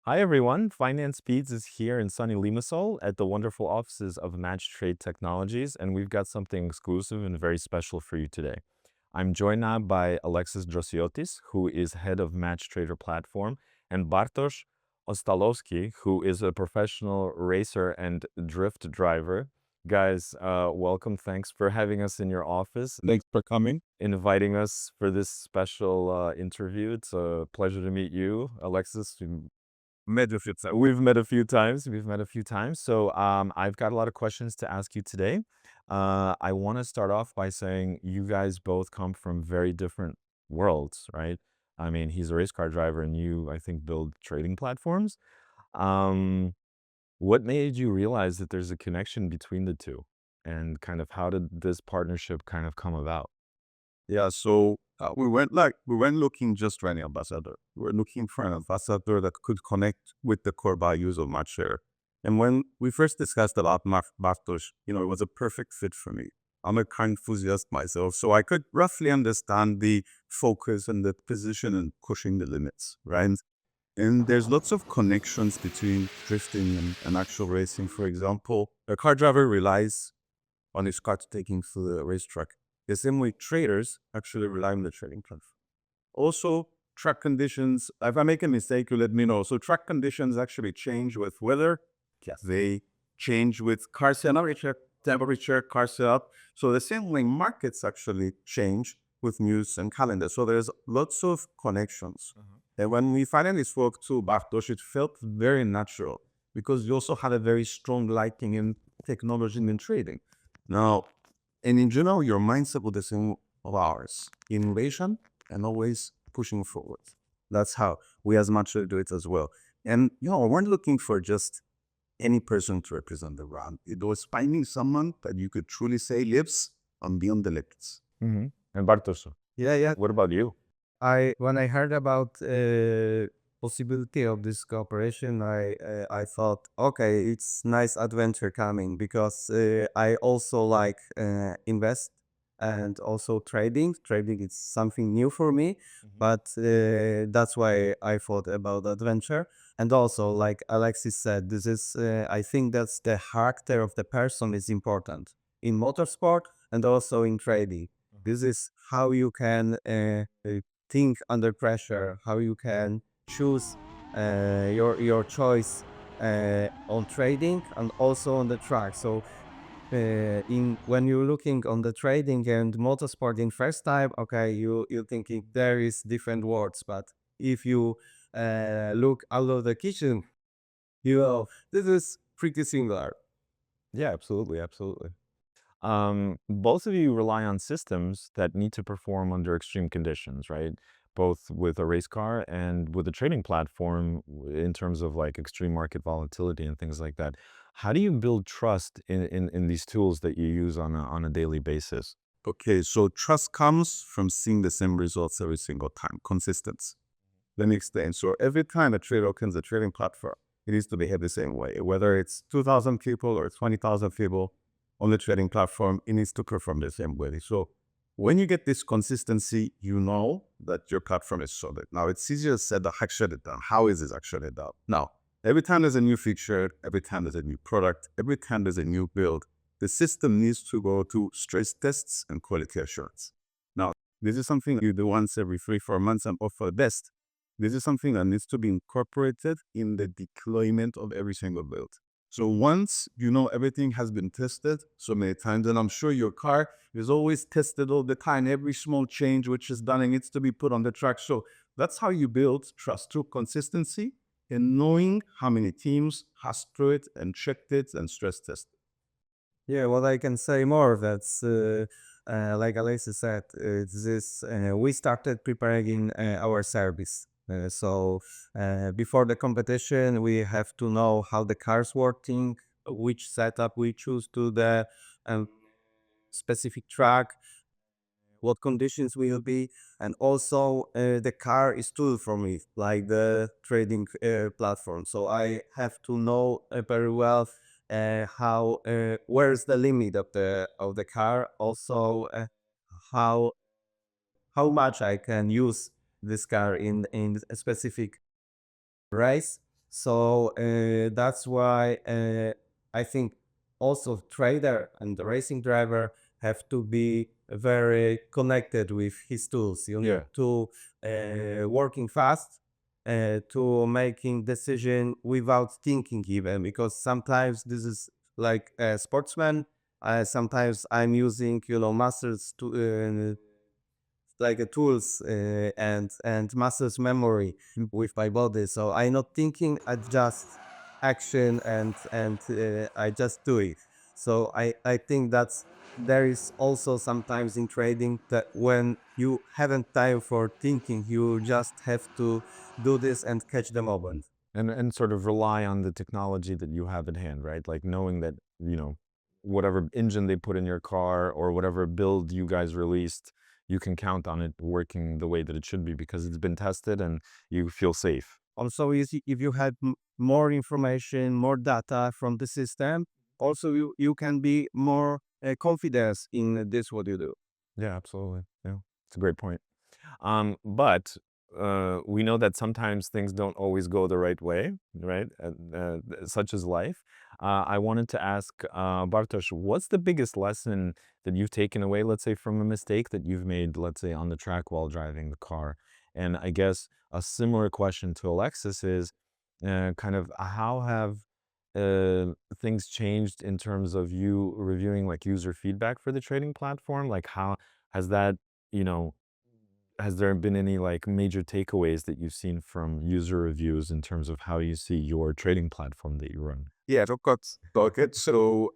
Hi everyone, FinanceFeeds is here in sunny Limassol at the wonderful offices of Match Trade Technologies, and we've got something exclusive and very special for you today. I'm joined now by Alexis Droussiotis, who is head of Match Trader platform, and Bartosz Ostałowski, who is a professional racer and drift driver. Guys, welcome. Thanks for having us in your office, Thanks for coming. inviting us for this special interview. It's a pleasure to meet you, Alexis. Met a few times. We've met a few times. We've met a few times. So I've got a lot of questions to ask you today. I want to start off by saying you guys both come from very different worlds, right? I mean, he's a race car driver and you, I think, build trading platforms. Um, what made you realize that there's a connection between the two? And kind of how did this partnership kind of come about? Yeah, so we weren't looking just for any ambassador. We were looking for an ambassador that could connect with the core values of MatchShare. And when we first discussed about Bartosz, it was a perfect fit for me. I'm a car enthusiast myself, so I could roughly understand the focus and the position and pushing the limits, right? And there's lots of connections between drifting and actual racing. For example, a car driver relies on his car to take him to the racetrack. The same way traders actually rely on the trading platform. Also, track conditions, if I make a mistake, you let me know. So track conditions actually change with weather. Yes. They change with car temperature, car setup. So the same way markets actually change with news and calendar. So there's lots of connections. And when we finally spoke to Bartosz, it felt very natural because we also had a very strong liking in technology and in trading. Now, and in general, your mindset was the same of ours. Innovation and always pushing forward. That's how we as much do it as well. And we weren't looking for just any person to represent the brand. It was finding someone that you could truly say lives on beyond the limits. Mm-hmm. And Bartosz, Yeah, yeah. what about you? When I heard about possibility of this cooperation, I thought, okay, it's nice adventure coming because I also like invest and also trading. Trading is something new for me, but that's why I thought about adventure. And also, like Alexis said, this is I think that's the character of the person is important in motorsport and also in trading. This is how you can think under pressure, how you can choose your choice on trading and also on the track. So in when you're looking on the trading and motorsport in first time, okay, you're thinking there is different words, but if you look out of the kitchen, this is pretty similar. Yeah, absolutely, absolutely. Both of you rely on systems that need to perform under extreme conditions, right? Both with a race car and with a trading platform in terms of like extreme market volatility and things like that. How do you build trust in these tools that you use on a daily basis? Okay, so trust comes from seeing the same results every single time, consistency. Let me explain. So every time a trader opens a trading platform, it needs to behave the same way. Whether it's 2,000 people or 20,000 people on the trading platform, it needs to perform the same way. So when you get this consistency, you know that your platform is solid. Now, it's easier said than actually done. How is this actually done? Now, every time there's a new feature, every time there's a new product, every time there's a new build, the system needs to go to stress tests and quality assurance. Now, this is something you do once every 3-4 months and hope for the best. This is something that needs to be incorporated in the deployment of every single build. So once you know everything has been tested so many times, and I'm sure your car is always tested all the time, every small change which is done and needs to be put on the track. So that's how you build trust through consistency and knowing how many teams has through it and checked it and stress tested. Yeah, what I can say more that's like Alexis said, we started preparing our service. Before the competition, we have to know how the car's working, which setup we choose to the um, specific track, what conditions will be, and also the car is tool for me, like the trading platform. So I have to know very well how where's the limit of the car, also how how much I can use this car in a specific race. So that's why I think also trader and the racing driver have to be very connected with his tools. You need to working fast, to making decision without thinking even, because sometimes this is like a sportsman. Sometimes I'm using muscles to like a tools and muscles memory with my body. So I'm not thinking, I just action and I just do it. So I think that's there is also sometimes in trading that when you haven't time for thinking, you just have to do this and catch the moment. And sort of rely on the technology that you have at hand, right? Like knowing that, whatever engine they put in your car or whatever build you guys released, you can count on it working the way that it should be because it's been tested and you feel safe. Also, if you had more information, more data from the system, also you can be more confidence in this what you do. Yeah, absolutely. Yeah, it's a great point. But we know that sometimes things don't always go the right way, right? Such as life. I wanted to ask Bartosz, what's the biggest lesson that you've taken away, let's say, from a mistake that you've made, let's say, on the track while driving the car? And I guess a similar question to Alexis is kind of how have things changed in terms of you reviewing like user feedback for the trading platform? Like how has that, you know, has there been any like major takeaways that you've seen from user reviews in terms of how you see your trading platform that you run? Yeah, of course. Okay. So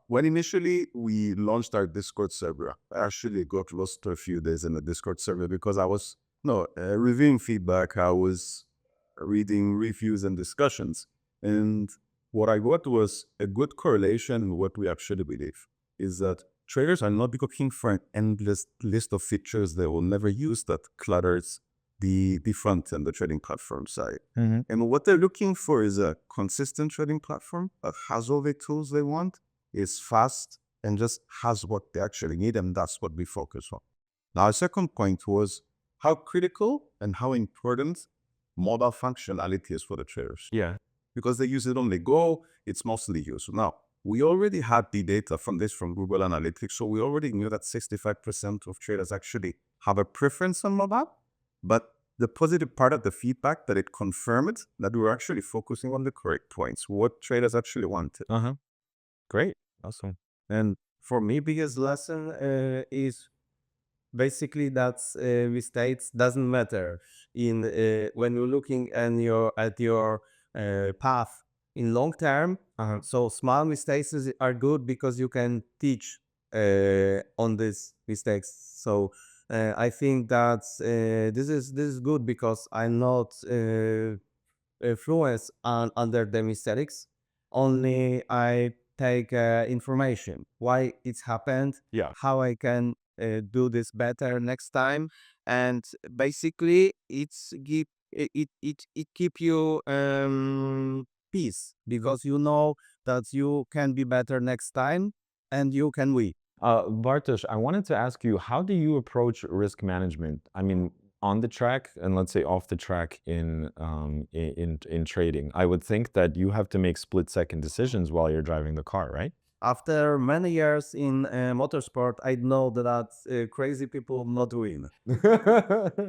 when initially we launched our Discord server, I actually got lost for a few days in the Discord server because I was no reviewing feedback. I was reading reviews and discussions, and what I got was a good correlation with what we actually believe is that traders are not looking for an endless list of features they will never use that clutters the front and the trading platform side. Mm-hmm. And what they're looking for is a consistent trading platform that has all the tools they want, is fast, and just has what they actually need. And that's what we focus on. Now, our second point was how critical and how important mobile functionality is for the traders. Yeah. Because they use it on the go, it's mostly used. Now, we already had the data from Google Analytics, so we already knew that 65% of traders actually have a preference on mobile. But the positive part of the feedback that it confirmed that we were actually focusing on the correct points, what traders actually wanted. Uh-huh. Great. Awesome. And for me, biggest lesson is basically that mistakes doesn't matter in when you're looking at your path in long term. So small mistakes are good because you can teach on these mistakes. So I think that this is good because I'm not fluent under the mistakes. Only I take information why it's happened, Yeah. how I can do this better next time, and basically it keep you peace because you know that you can be better next time and you can win. Bartosz, I wanted to ask you, how do you approach risk management? I mean, on the track and let's say off the track in trading. I would think that you have to make split-second decisions while you're driving the car, right? After many years in motorsport, I know that crazy people not win.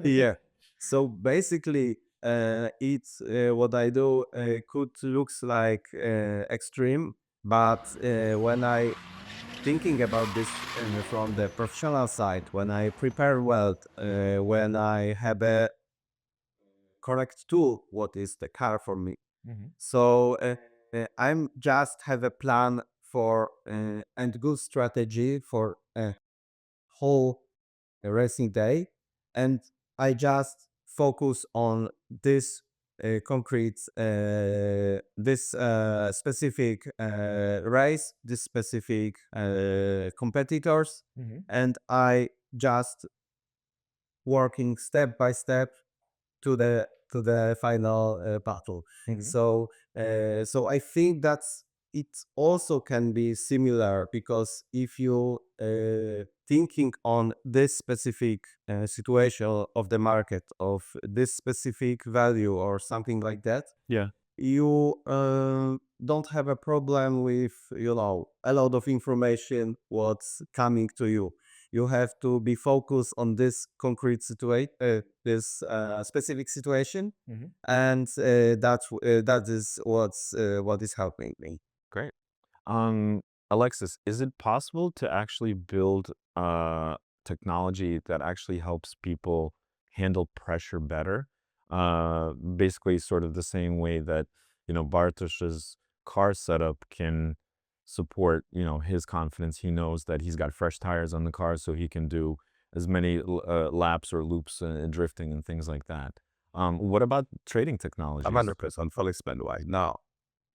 Yeah. So basically, it's what I do could looks like extreme, but when I thinking about this from the professional side, when I prepare well, when I have a correct tool, what is the car for me. Mhm. So I'm just have a plan for and good strategy for a whole racing day, and I just focus on this concrete, this specific race, this specific competitors, Mhm. and I just working step by step to the final battle. Mhm. So so I think that's it also can be similar because if you thinking on this specific situation of the market of this specific value or something like that, Yeah. you don't have a problem with a lot of information what's coming to you. You have to be focused on this concrete situation, this specific situation, and that is what is helping me. Great. Um, Alexis, is it possible to actually build technology that actually helps people handle pressure better? Basically, sort of the same way that, Bartosz's car setup can support, his confidence. He knows that he's got fresh tires on the car, so he can do as many laps or loops and drifting and things like that. What about trading I'm technologies? 100% fully spend why. Now,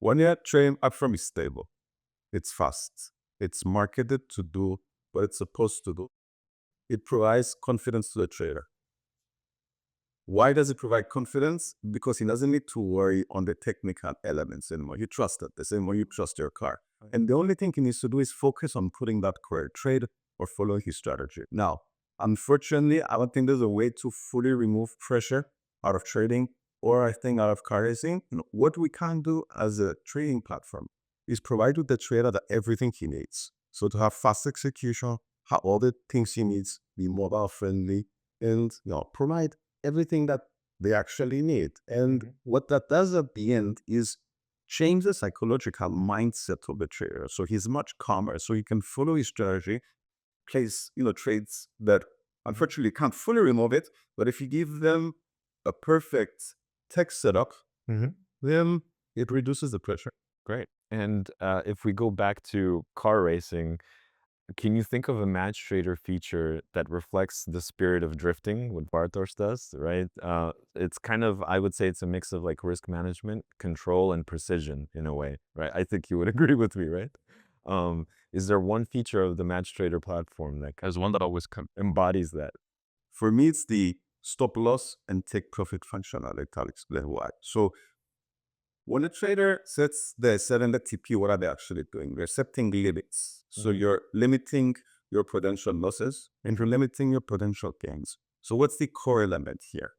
when you're trading, upfront is stable. It's fast. It's marketed to do what it's supposed to do. It provides confidence to the trader. Why does it provide confidence? Because he doesn't need to worry on the technical elements anymore. You trust it the same way you trust your car. And the only thing he needs to do is focus on putting that correct trade or following his strategy. Now, unfortunately, I don't think there's a way to fully remove pressure out of trading or I think out of car racing. What we can do as a trading platform is provide with the trader that everything he needs. So to have fast execution, have all the things he needs, be mobile friendly, and provide everything that they actually need. And what that does at the end is change the psychological mindset of the trader. So he's much calmer. So he can follow his strategy, place trades that unfortunately can't fully remove it. But if you give them a perfect tech setup, then it reduces the pressure. Great. And if we go back to car racing, can you think of a match trader feature that reflects the spirit of drifting, what Bartosz does, right? It's kind of, I would say it's a mix of like risk management, control, and precision in a way, right? I think you would agree with me, right? Is there one feature of the match trader platform that As one that always embodies that? For me, it's the stop loss and take profit functionality. I'll explain why. So when a trader they're setting the TP, what are they actually doing? They're setting limits. So you're limiting your potential losses and you're limiting your potential gains. So what's the core element here?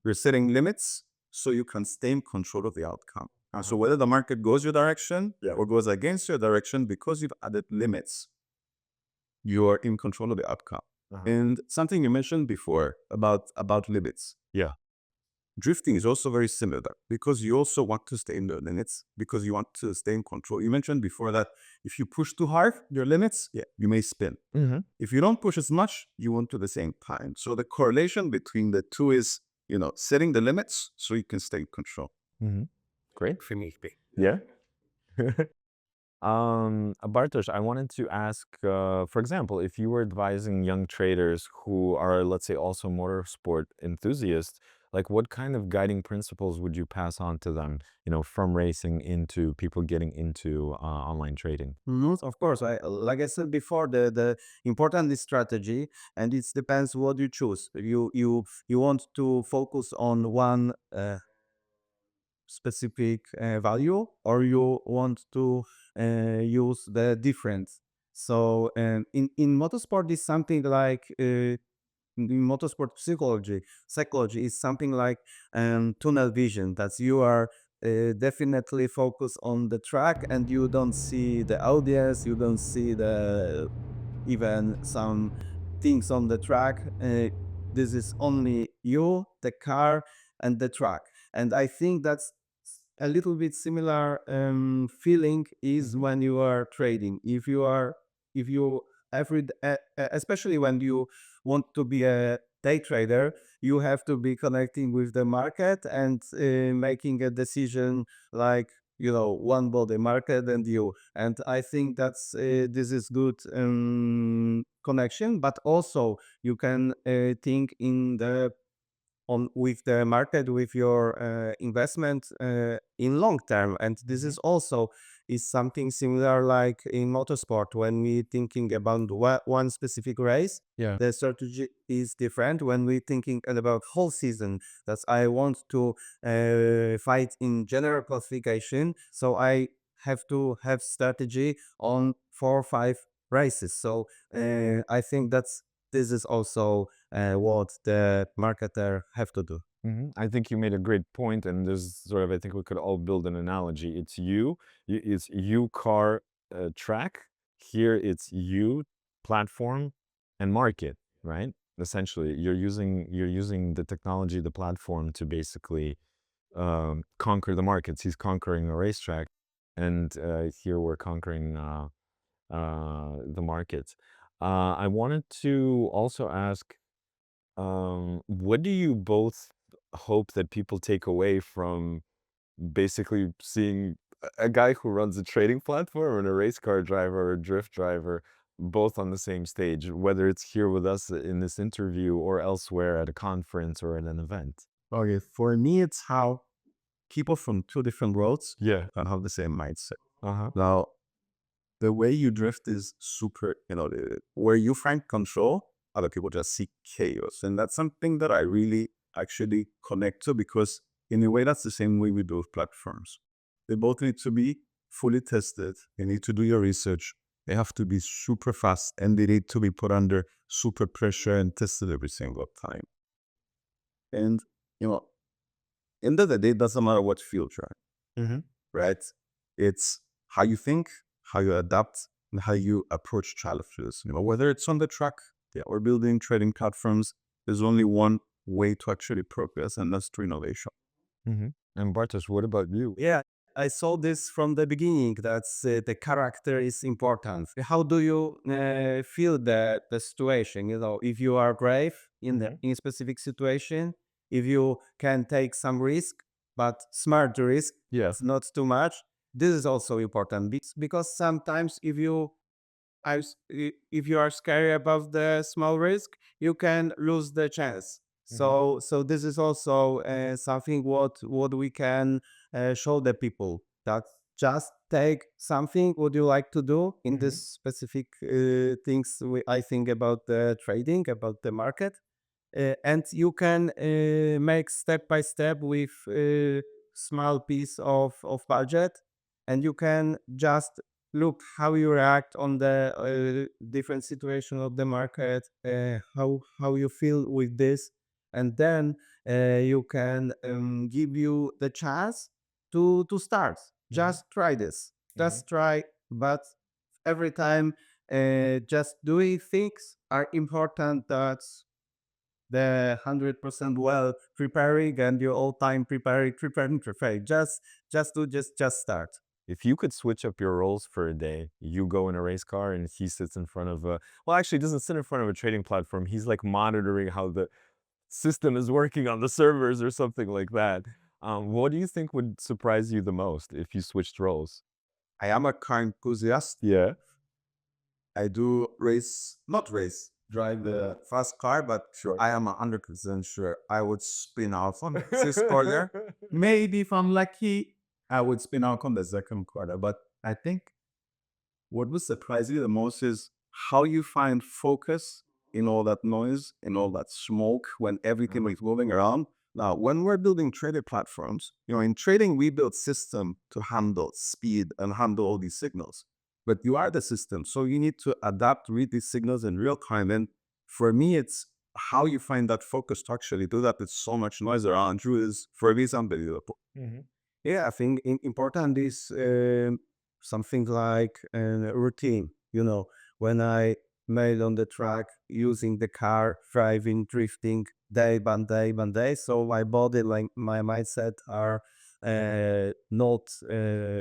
You're setting limits so you can stay in control of the outcome. So whether the market goes your direction or goes against your direction, because you've added limits, you are in control of the outcome. And something you mentioned before about limits. Yeah. Drifting is also very similar because you also want to stay in the limits because you want to stay in control. You mentioned before that if you push too hard your limits, you may spin. If you don't push as much, you won't do the same time. So the correlation between the two is, setting the limits so you can stay in control. Great. Yeah. Bartosz, I wanted to ask, for example, if you were advising young traders who are, let's say, also motorsport enthusiasts, like what kind of guiding principles would you pass on to them, from racing into people getting into online trading? Of course, like I said before, the important is strategy, and it depends what you choose. You want to focus on one specific value, or you want to use the difference. So in motorsport is something like in motorsport psychology is something like tunnel vision, that you are definitely focused on the track and you don't see the audience, you don't see the even some things on the track. This is only you, the car, and the track. And I think that's a little bit similar feeling is when you are trading. If you especially when you want to be a day trader, you have to be connecting with the market and making a decision like one body market and you. And I think that's this is good connection, but also you can think in the on with the market with your investment in long term, and this is also is something similar like in motorsport. When we thinking about one specific race, Yeah. the strategy is different. When we thinking about whole season, that I want to fight in general classification, so I have to have strategy on 4 or 5 races. So I think that's this is also what the marketer have to do. I think you made a great point, and there's sort of, I think we could all build an analogy. It's you car track. Here it's you platform and market, right? Essentially, you're using the technology, the platform to basically conquer the markets. He's conquering a racetrack, and here we're conquering the markets. I wanted to also ask, what do you both hope that people take away from basically seeing a guy who runs a trading platform and a race car driver or a drift driver both on the same stage, whether it's here with us in this interview or elsewhere at a conference or at an event? Okay, for me, it's how people from two different worlds Yeah. can have the same mindset. Uh-huh. Now, the way you drift is super, where you find control, other people just see chaos. And that's something that I really actually connect to, because in a way, that's the same way we build platforms. They both need to be fully tested. You need to do your research. They have to be super fast, and they need to be put under super pressure and tested every single time. And, you know, end of the day, it doesn't matter what field you're in, Mm-hmm. right? It's how you think, how you adapt, and how you approach challenges. Whether it's on the track, or building trading platforms, there's only one way to actually progress, and that's through innovation. Mm-hmm. And Bartosz, what about you? Yeah, I saw this from the beginning. That's the character is important. How do you feel the situation? If you are brave in a specific situation, if you can take some risk, but smart risk, Yes. not too much. This is also important because sometimes if you are scary about the small risk, you can lose the chance. So this is also something what we can show the people that just take something what you like to do in this specific things I think about the trading, about the market, and you can make step by step with small piece of budget, and you can just look how you react on the different situation of the market, how you feel with this, and then you can give you the chance to start. Just try this, just try, but every time just doing things are important. That's the 100% well preparing and your all time preparing. Just start. If you could switch up your roles for a day, you go in a race car and he sits in front of a, well, actually, he doesn't sit in front of a trading platform. He's like monitoring how the system is working on the servers or something like that. What do you think would surprise you the most if you switched roles? I am a car enthusiast. Yeah. I do not race, drive the fast car, but Sure. I am 100% sure I would spin out on this corner. Maybe if I'm lucky, I would spin out on the second quarter. But I think what would surprise you the most is how you find focus in all that noise, in all that smoke, when everything is moving around. Now, when we're building trading platforms, in trading, we build system to handle speed and handle all these signals. But you are the system, so you need to adapt, read these signals in real time. And for me, it's how you find that focus to actually do that with so much noise around you is, for me, is unbelievable. Yeah, I think important is something like a routine. When I made on the track using the car, driving, drifting day by day by day, so my body, like my mindset, are not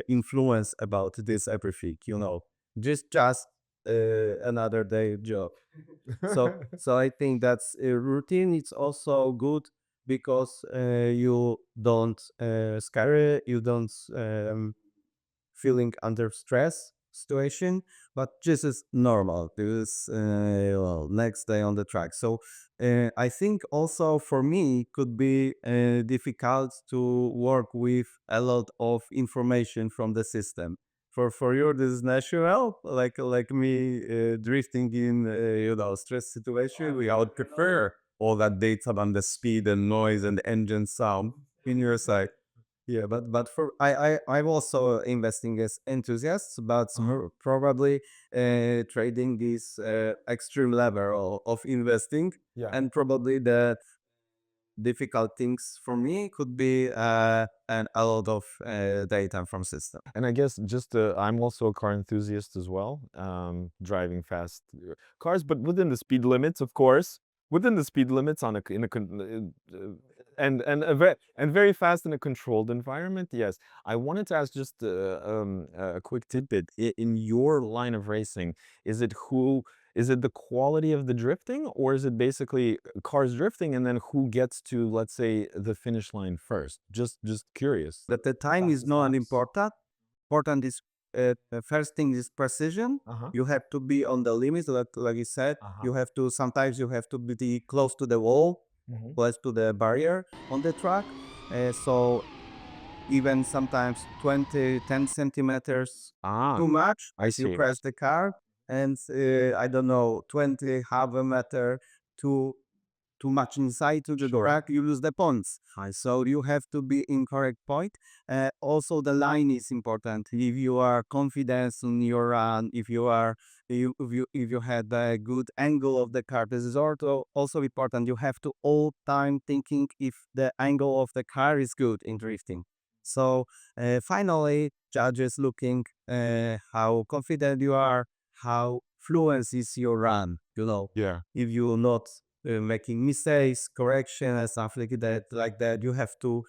influenced about this everything. Just another day job. So I think that's a routine. It's also good because you don't scare, you don't feeling under stress situation, but this is normal. This is next day on the track. So I think also for me could be difficult to work with a lot of information from the system. For you, this is natural, like me drifting in stress situation. We would prefer all that data and the speed and noise and the engine sound in your side. Yeah, but for I'm also investing as enthusiasts, but probably trading is extreme level of investing, Yeah. and probably that difficult things for me could be and a lot of data from system. And I guess just I'm also a car enthusiast as well, driving fast cars, but within the speed limits, of course, within the speed limits on and very fast in a controlled environment. Yes, I wanted to ask just a quick tidbit. In your line of racing, is it the quality of the drifting, or is it basically cars drifting and then who gets to, let's say, the finish line first? Just curious. That the time is not important. Important is the first thing is precision. Uh-huh. You have to be on the limits, like you said. Uh-huh. You have to sometimes you have to be close to the wall, Mhm. close to the barrier on the track. So even sometimes 10 centimeters Ah, too much, I you see. crash the car, and I don't know, 20 half a meter too much inside to the Sure. track, you lose the points. So you have to be in correct point. Also, the line is important. If you are confident in your run, if you had a good angle of the car, this is also important. You have to all time thinking if the angle of the car is good in drifting. So finally, judges looking how confident you are, how fluent is your run. Yeah. If you're not making mistakes, correction, and stuff like that, you have to,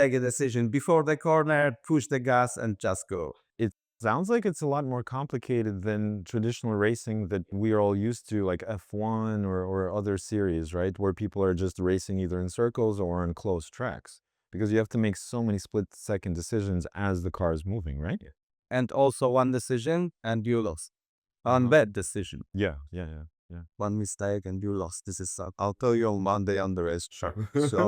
take a decision before the corner, push the gas, and just go. It sounds like it's a lot more complicated than traditional racing that we are all used to, like F1 or other series, right? Where people are just racing either in circles or on closed tracks. Because you have to make so many split-second decisions as the car is moving, right? And also one decision, and you lost. One Uh-huh. bad decision, Yeah. one mistake, and you lost. This is I'll tell you on Monday on the racetrack. So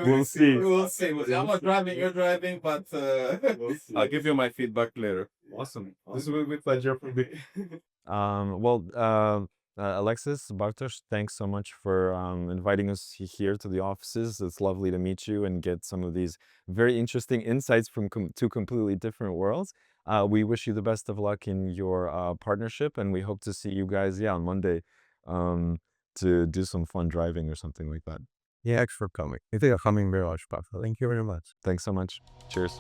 We'll see. We'll see. I'm not driving, you're driving, but I'll give you my feedback later. Awesome. This will be a pleasure for me. Alexis, Bartosz, thanks so much for inviting us here to the offices. It's lovely to meet you and get some of these very interesting insights from two completely different worlds. We wish you the best of luck in your partnership, and we hope to see you guys, on Monday, to do some fun driving or something like that. thanks for coming. Thank you very much, Papa. Thank you very much. Thanks so much. Cheers.